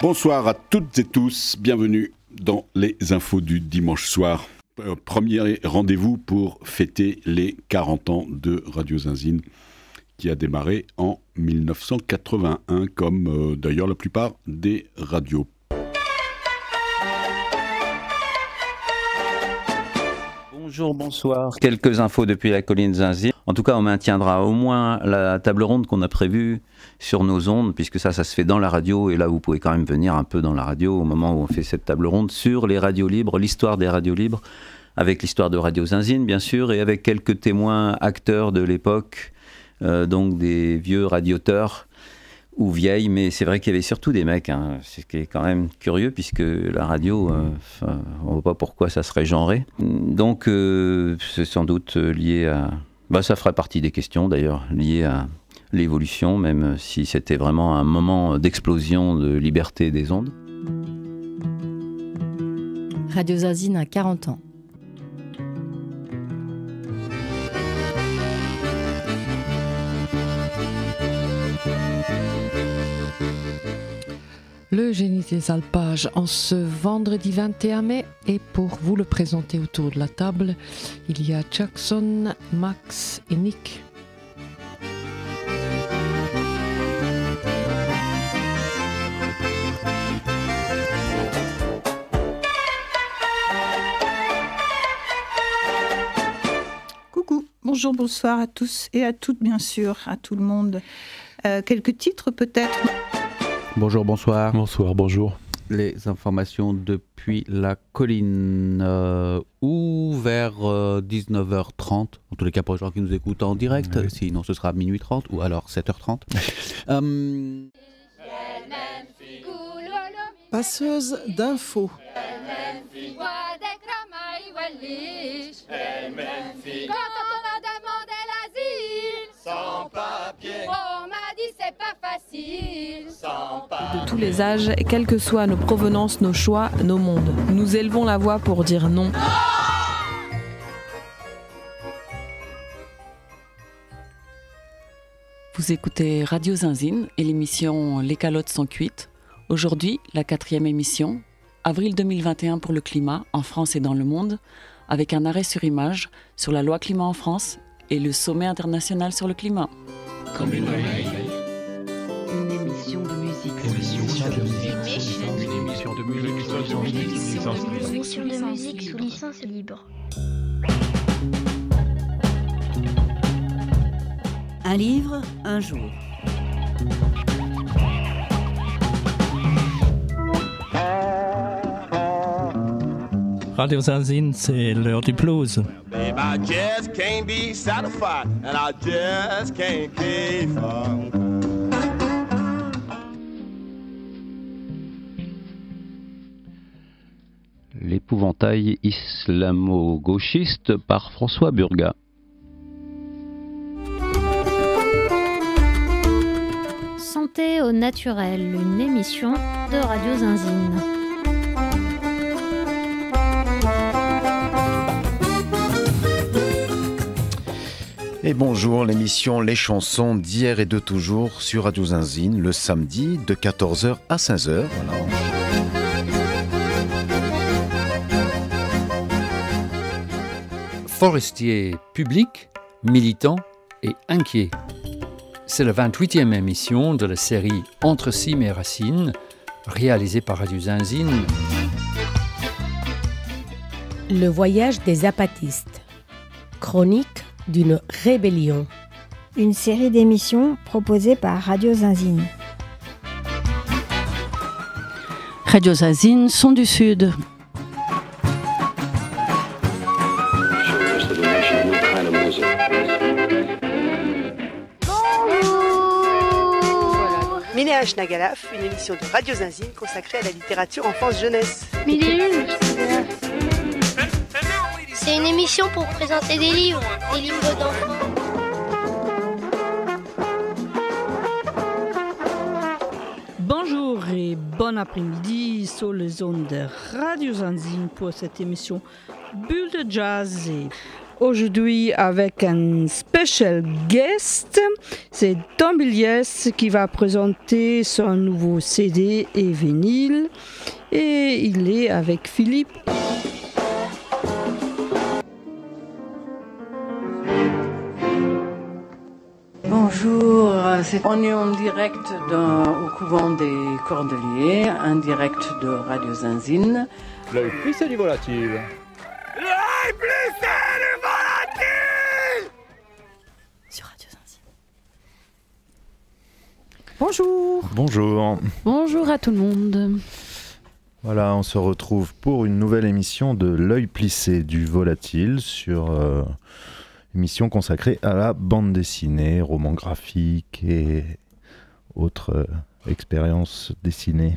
Bonsoir à toutes et tous, bienvenue dans les infos du dimanche soir. Premier rendez-vous pour fêter les 40 ans de Radio Zinzine qui a démarré en 1981 comme d'ailleurs la plupart des radios. Bonjour, bonsoir. Quelques infos depuis la colline Zinzine. En tout cas, on maintiendra au moins la table ronde qu'on a prévue sur nos ondes, puisque ça se fait dans la radio. Et là, vous pouvez quand même venir un peu dans la radio au moment où on fait cette table ronde sur les radios libres, l'histoire des radios libres, avec l'histoire de Radio Zinzine, bien sûr, et avec quelques témoins acteurs de l'époque, donc des vieux radioteurs ou vieilles, mais c'est vrai qu'il y avait surtout des mecs, hein. C'est quand même curieux puisque la radio, on ne voit pas pourquoi ça serait genré. Donc c'est sans doute lié à... ça ferait partie des questions d'ailleurs, liées à l'évolution, même si c'était vraiment un moment d'explosion de liberté des ondes. Radio Zinzine a 40 ans. Le génie des alpages en ce vendredi 21 mai, et pour vous le présenter autour de la table, il y a Jackson, Max et Nick. Coucou, bonjour, bonsoir à tous et à toutes bien sûr, à tout le monde. Quelques titres peut-être. Bonjour, bonsoir. Bonsoir, bonjour. Les informations depuis la colline ou vers 19h30, en tous les cas pour les gens qui nous écoutent en direct, oui. Sinon ce sera minuit 30 ou alors 7h30. Passeuse d'infos. Sans papier. On m'a dit c'est pas facile. Sans papier. De tous les âges, quelles que soient nos provenances, nos choix, nos mondes, nous élevons la voix pour dire non. Vous écoutez Radio Zinzine et l'émission Les calottes sont cuites. Aujourd'hui, la 4e émission, avril 2021 pour le climat en France et dans le monde, avec un arrêt sur image sur la loi climat en France et le sommet international sur le climat. Comme une oreille. Une émission de musique. Une émission de musique sous licence libre. Un livre, un jour. Radio Zinzine, c'est l'heure du blues. Babe, I just can't be satisfied, and I just can't keep on. L'épouvantail islamo-gauchiste par François Burgat. Santé au naturel, une émission de Radio Zinzine. Et bonjour, l'émission Les chansons d'hier et de toujours sur Radio Zinzine, le samedi de 14h à 16h. Voilà. Forestier public, militant et inquiet. C'est la 28e émission de la série Entre cimes et racines, réalisée par Radio Zinzine. Le voyage des apatistes. Chronique d'une rébellion. Une série d'émissions proposée par Radio Zinzine. Radio Zinzine, son du Sud. Minéage Nagalaf, une émission de Radio Zinzine consacrée à la littérature enfance-jeunesse. Mille et une. C'est une émission pour présenter des livres d'enfants. Bonjour et bon après-midi sur les ondes de Radio Zinzine pour cette émission Bulle de Jazz. Et Aujourd'hui avec un special guest, c'est Tom Biliès qui va présenter son nouveau CD et vinyle. Et il est avec Philippe. Bonjour, on est en direct au couvent des Cordeliers, en direct de Radio Zinzine. L'œil plissé du volatile. L'œil plissé du volatile Sur Radio Zinzine. Bonjour. Bonjour. Bonjour à tout le monde. Voilà, on se retrouve pour une nouvelle émission de L'œil plissé du volatile sur émission consacrée à la bande dessinée, romans graphiques et autres expériences dessinées.